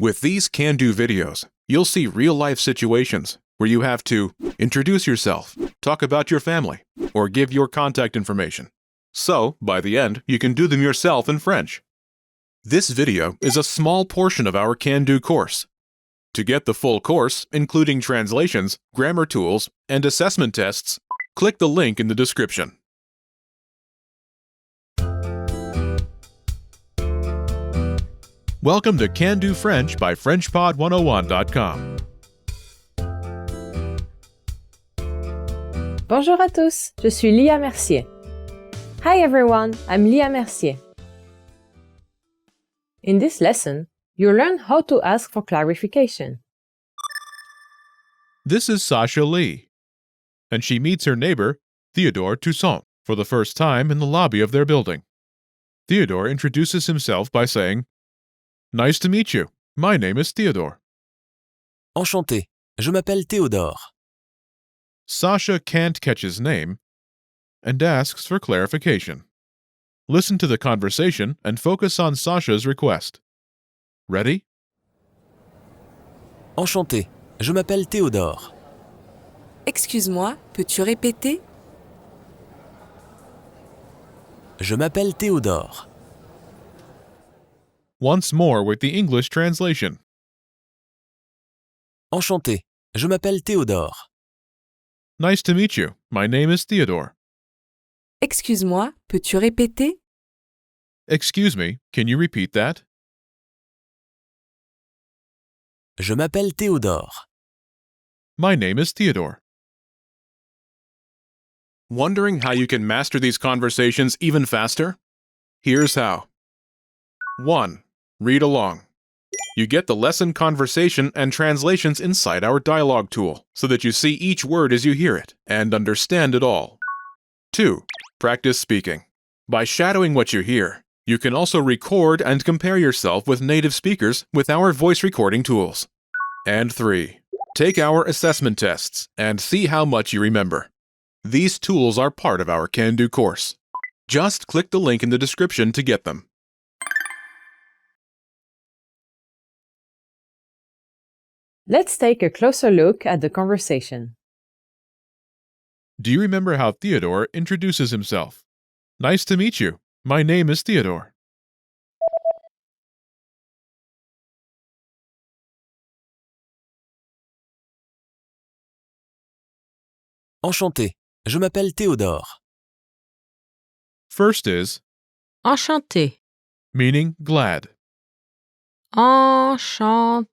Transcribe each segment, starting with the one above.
With these can-do videos, you'll see real-life situations where you have to introduce yourself, talk about your family, or give your contact information. So, by the end, you can do them yourself in French. This video is a small portion of our can-do course. To get the full course, including translations, grammar tools, and assessment tests, click the link in the description. Welcome to Can Do French by FrenchPod101.com. Bonjour à tous, je suis Lia Mercier. Hi everyone, I'm Lia Mercier. In this lesson, you'll learn how to ask for clarification. This is Sasha Lee, and she meets her neighbor, Theodore Toussaint, for the first time in the lobby of their building. Theodore introduces himself by saying, "Nice to meet you. My name is Theodore." Enchanté, je m'appelle Théodore. Sasha can't catch his name and asks for clarification. Listen to the conversation and focus on Sasha's request. Ready? Enchanté, je m'appelle Théodore. Excuse-moi, peux-tu répéter? Je m'appelle Théodore. Once more with the English translation. Enchanté, je m'appelle Théodore. Nice to meet you. My name is Theodore. Excuse-moi, peux-tu répéter? Excuse me, can you repeat that? Je m'appelle Théodore. My name is Theodore. Wondering how you can master these conversations even faster? Here's how. 1. Read along. You get the lesson conversation and translations inside our dialogue tool, so that you see each word as you hear it and understand it all. 2. Practice speaking. By shadowing what you hear, you can also record and compare yourself with native speakers with our voice recording tools. And 3. Take our assessment tests and see how much you remember. These tools are part of our Can Do course. Just click the link in the description to get them. Let's take a closer look at the conversation. Do you remember how Theodore introduces himself? Nice to meet you. My name is Theodore. Enchanté, je m'appelle Théodore. First is Enchanté. meaning glad. Enchanté.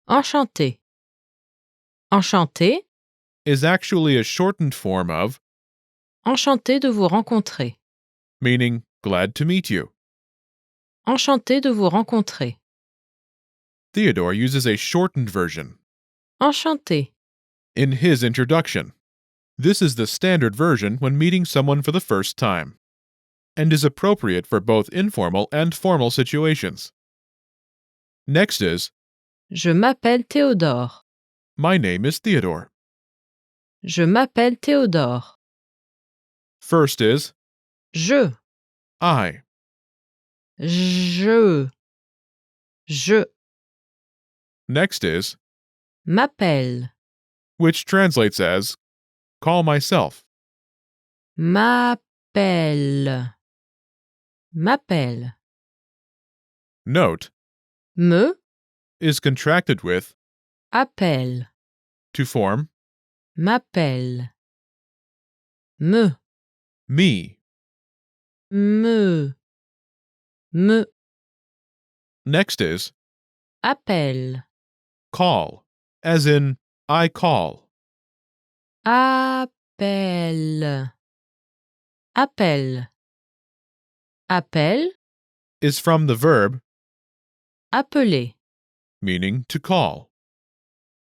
Enchanté. Enchanté. Is actually a shortened form of Enchanté de vous rencontrer. meaning glad to meet you. Enchanté de vous rencontrer. Theodore uses a shortened version Enchanté. in his introduction. This is the standard version when meeting someone for the first time, and is appropriate for both informal and formal situations. Next is, Je m'appelle Théodore. my name is Theodore. Je m'appelle Théodore. First is, Je. I. Je. Je. Next is, M'appelle. which translates as, call myself. M'appelle. M'appelle. Note, Me. is contracted with, Appelle. to form, M'appelle. Me. me. Me. Me. Next is, Appelle. call, as in, I call. Appelle. Appelle. Appelle. Is from the verb, Appeler. meaning to call.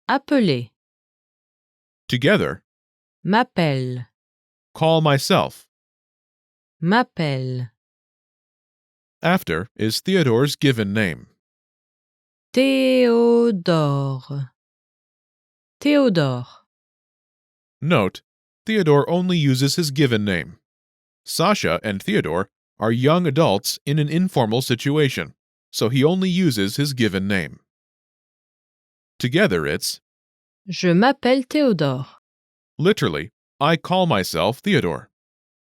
Appeler. Together, M'appelle. call myself. M'appelle. After is Theodore's given name. Théodore. Théodore. Note, Theodore only uses his given name. Sasha and Theodore are young adults in an informal situation. so he only uses his given name. Together it's, Je m'appelle Théodore. literally, I call myself Theodore,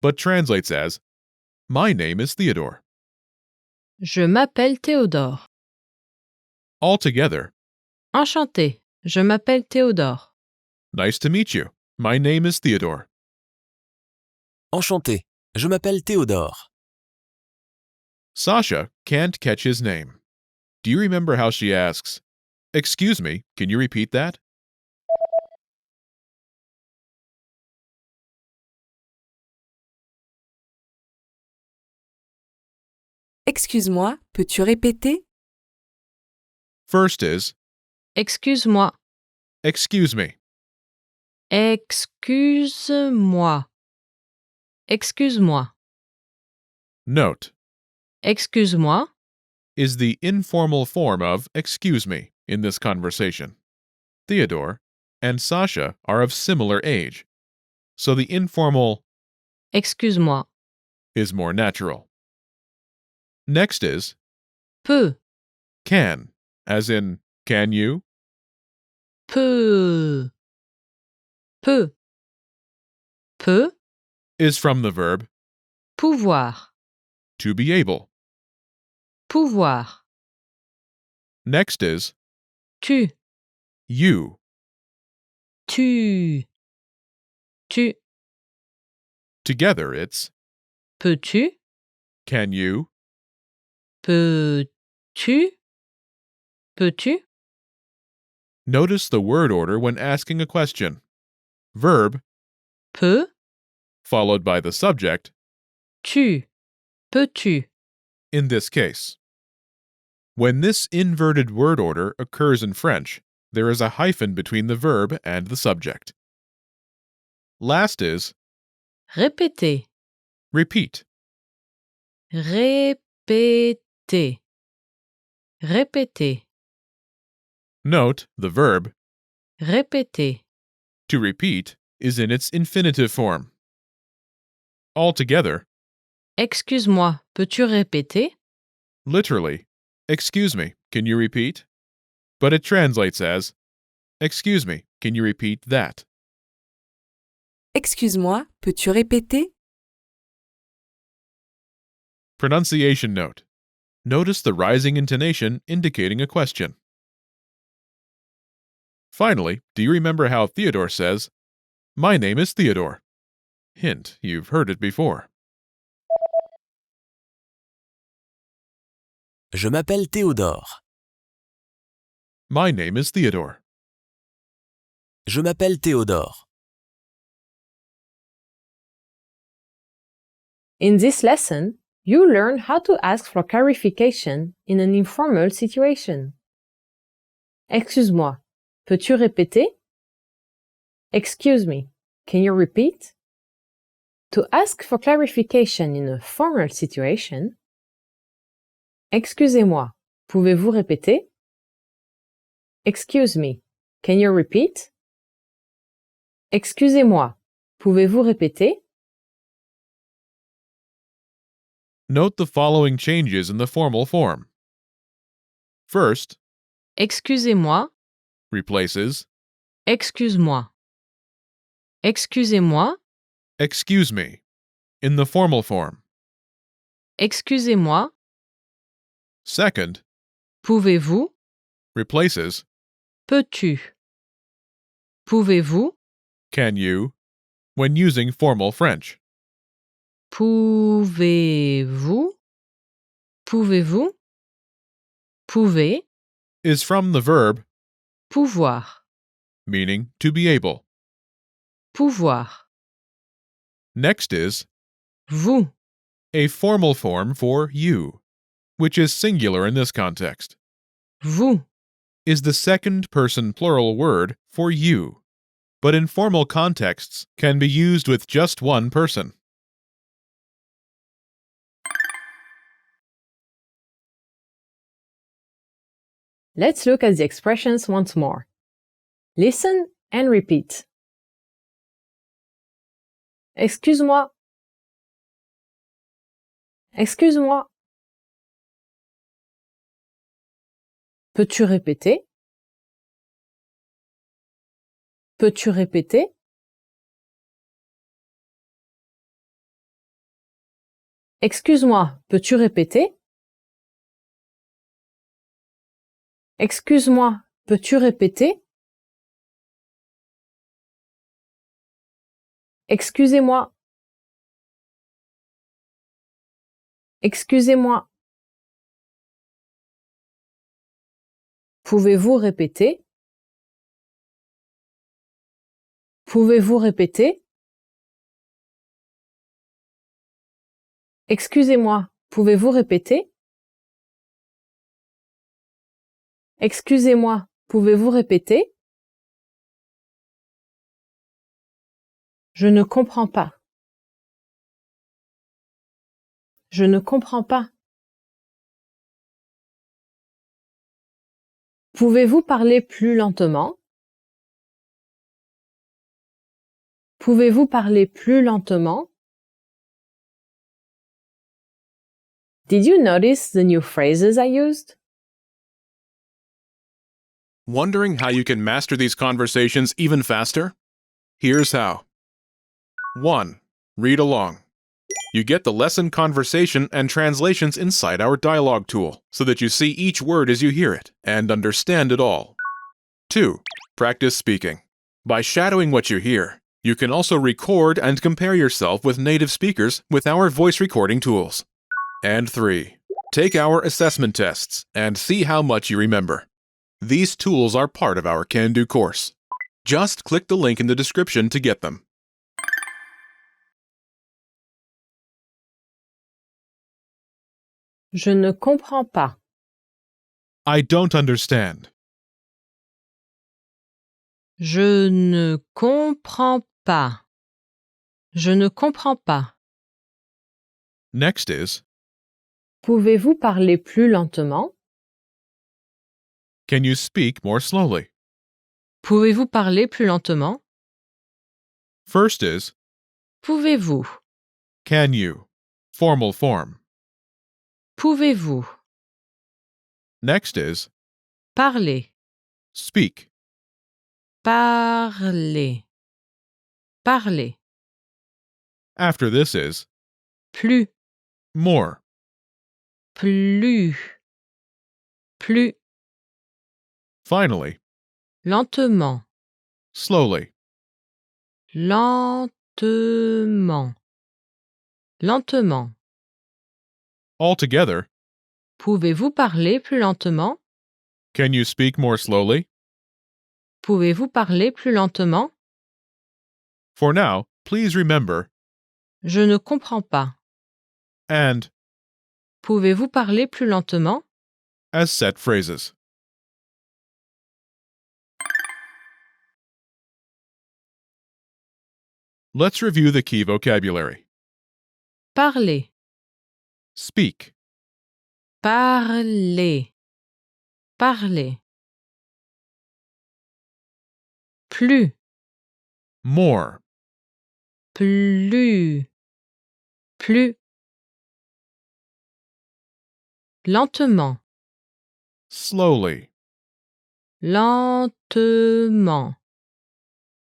but translates as, my name is Theodore. Je m'appelle Théodore. Altogether, Enchanté. Je m'appelle Théodore. nice to meet you. My name is Theodore. Enchanté. Je m'appelle Théodore. Sasha can't catch his name. Do you remember how she asks, "Excuse me, can you repeat that?" Excuse-moi, peux-tu répéter? First is, Excuse-moi. "Excuse me." Excuse-moi. Excuse-moi. Note, Excuse-moi. is the informal form of "excuse me" in this conversation. Theodore and Sasha are of similar age, so the informal Excuse-moi. is more natural. Next is, Peux. can, as in, can you? Peux. Peux. Peux. Is from the verb Pouvoir. to be able. Pouvoir. Next is, Tu. you. Tu. Tu. Together it's, Peux-tu? can you? Peux-tu? Peux-tu? Notice the word order when asking a question. Verb, Peux. followed by the subject, Tu. Peux-tu? in this case. When this inverted word order occurs in French, there is a hyphen between the verb and the subject. Last is, Répéter. repeat. Répéter. Répéter. Note the verb, Répéter. to repeat, is in its infinitive form. Altogether, Excuse-moi, peux-tu répéter? literally, excuse me, can you repeat? But it translates as, excuse me, can you repeat that? Excuse-moi, peux-tu répéter? Pronunciation note. Notice the rising intonation indicating a question. Finally, do you remember how Theodore says, "My name is Theodore"? Hint, you've heard it before. Je m'appelle Théodore. My name is Theodore. Je m'appelle Théodore. In this lesson, you learn how to ask for clarification in an informal situation. Excuse-moi, peux-tu répéter? Excuse me, can you repeat? To ask for clarification in a formal situation, excusez-moi, pouvez-vous répéter? Excuse me, can you repeat? Excusez-moi, pouvez-vous répéter? Note the following changes in the formal form. First, Excusez-moi, replaces excuse-moi. Excusez-moi, excuse me in the formal form. excusez-moi, Second, pouvez-vous, replaces peux-tu. Pouvez-vous, can you when using formal French. pouvez-vous, pouvez-vous, pouvez, Is from the verb pouvoir, meaning to be able. pouvoir. Next is Vous, a formal form for you, which is singular in this context, vous, is the second person plural word for you, but in formal contexts can be used with just one person. Let's look at the expressions once more. Listen and repeat. Excuse-moi. Excuse-moi. Peux-tu répéter? Peux-tu répéter? Excuse-moi, peux-tu répéter? Excuse-moi, peux-tu répéter? Excusez-moi. Excusez-moi. Pouvez-vous répéter? Pouvez-vous répéter? Excusez-moi, pouvez-vous répéter? Excusez-moi, pouvez-vous répéter? Je ne comprends pas. Je ne comprends pas. Pouvez-vous parler plus lentement? Pouvez-vous parler plus lentement? Did you notice the new phrases I used? Wondering how you can master these conversations even faster? Here's how. 1. Read along. You get the lesson conversation and translations inside our dialogue tool, so that you see each word as you hear it and understand it all. 2. Practice speaking. By shadowing what you hear, you can also record and compare yourself with native speakers with our voice recording tools. And 3. Take our assessment tests and see how much you remember. These tools are part of our Can-Do course. Just click the link in the description to get them. Je ne comprends pas. I don't understand. Je ne comprends pas. Je ne comprends pas. Next is, Pouvez-vous parler plus lentement? can you speak more slowly? Pouvez-vous parler plus lentement? First is, Pouvez-vous? can you? Formal form. Pouvez-vous? Next is, Parler. speak. Parler. Parler. After this is, Plus. more. Plus. Plus. Finally, Lentement. slowly. Lentement. Lentement. Altogether, Pouvez-vous parler plus lentement? can you speak more slowly? Pouvez-vous parler plus lentement? For now, please remember, Je ne comprends pas. and Pouvez-vous parler plus lentement? as set phrases. Let's review the key vocabulary. Parler. Speak, Parler. Parler. Plus. more, Plus. Plus. Lentement. slowly, Lentement.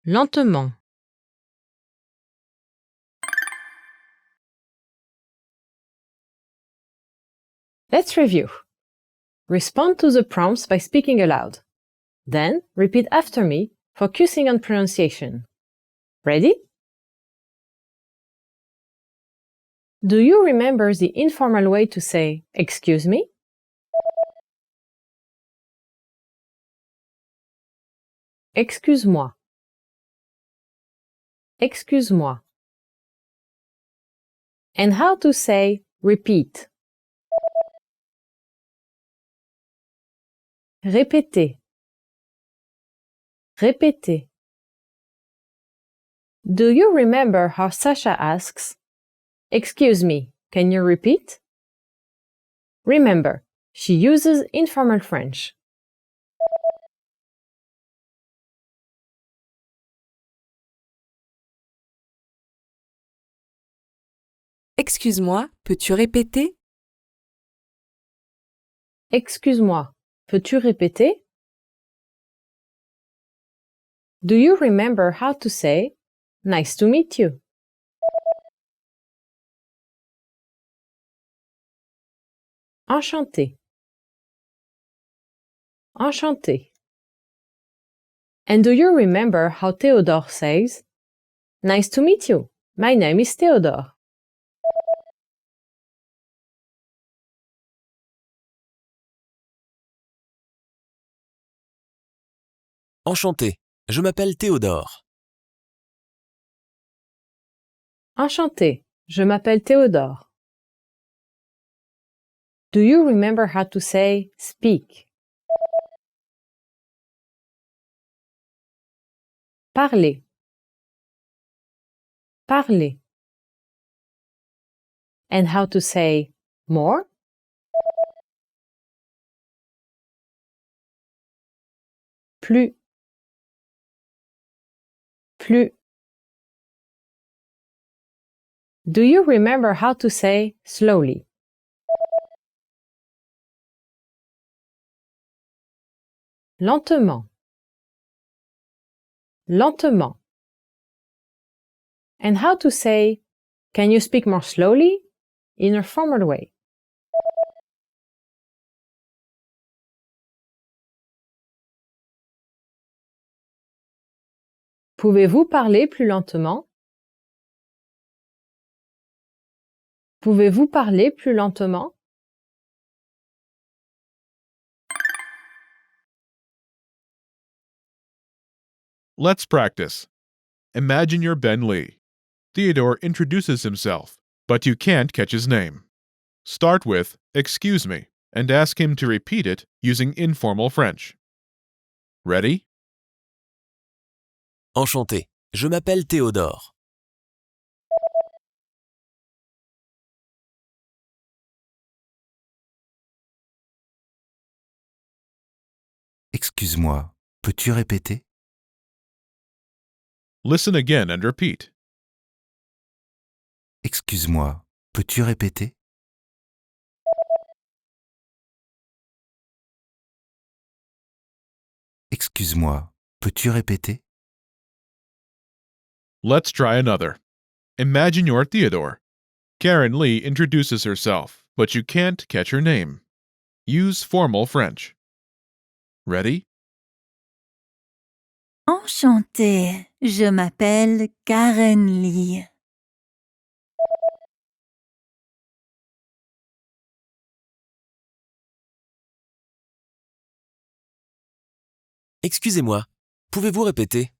Lentement. Let's review. Respond to the prompts by speaking aloud. Then, repeat after me, focusing on pronunciation. Ready? Do you remember the informal way to say, "Excuse me"? Excuse-moi. Excuse-moi. And how to say, "Repeat"? Répétez. Répétez. Do you remember how Sasha asks, "Excuse me, can you repeat"? Remember, she uses informal French. Excuse-moi, peux-tu répéter? Excuse-moi, Peux-tu répéter? Do you remember how to say nice to meet you? Enchanté. Enchanté. And do you remember how Theodore says, nice to meet you. My name is Theodore. Enchanté. Je m'appelle Théodore. Enchanté. Je m'appelle Théodore. Do you remember how to say speak? Parler. Parler. And how to say more? Plus. Plus. Do you remember how to say slowly? Lentement. Lentement. And how to say, can you speak more slowly? In a formal way. Pouvez-vous parler plus lentement? Pouvez-vous parler plus lentement? Let's practice. Imagine you're Ben Lee. Theodore introduces himself, but you can't catch his name. Start with, excuse me, and ask him to repeat it using informal French. Ready? Enchanté. Je m'appelle Théodore. Excuse-moi, peux-tu répéter? Listen again and repeat. Excuse-moi, peux-tu répéter? Excuse-moi, peux-tu répéter? Let's try another. Imagine you're Theodore. Karen Lee introduces herself, but you can't catch her name. Use formal French. Ready? Enchantée, je m'appelle Karen Lee. Excusez-moi. Pouvez-vous répéter?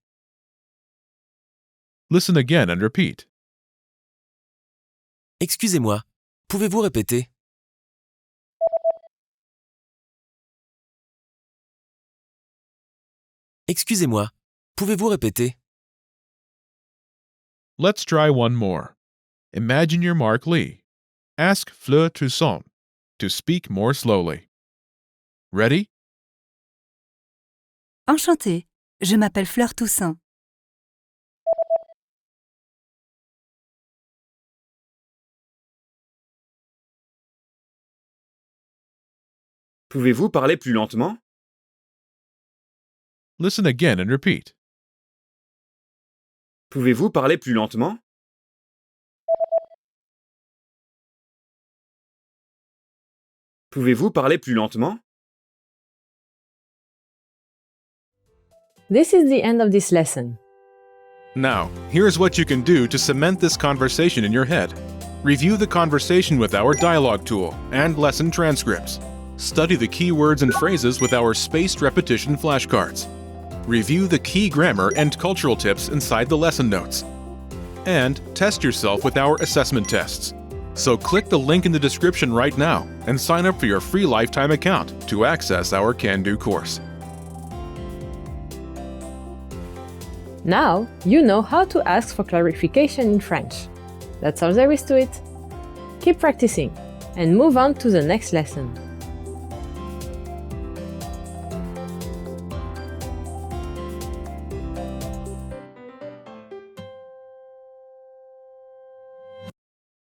Listen again and repeat. Excusez-moi. Pouvez-vous répéter? Excusez-moi. Pouvez-vous répéter? Let's try one more. Imagine you're Mark Lee. Ask Fleur Toussaint to speak more slowly. Ready? Enchantée, je m'appelle Fleur Toussaint. Pouvez-vous parler plus lentement? Listen again and repeat. Pouvez-vous parler plus lentement? Pouvez-vous parler plus lentement? This is the end of this lesson. Now, here's what you can do to cement this conversation in your head. Review the conversation with our dialogue tool and lesson transcripts. Study the key words and phrases with our spaced repetition flashcards. Review the key grammar and cultural tips inside the lesson notes. And test yourself with our assessment tests. So click the link in the description right now and sign up for your free lifetime account to access our Can-Do course. Now, you know how to ask for clarification in French. That's all there is to it. Keep practicing and move on to the next lesson.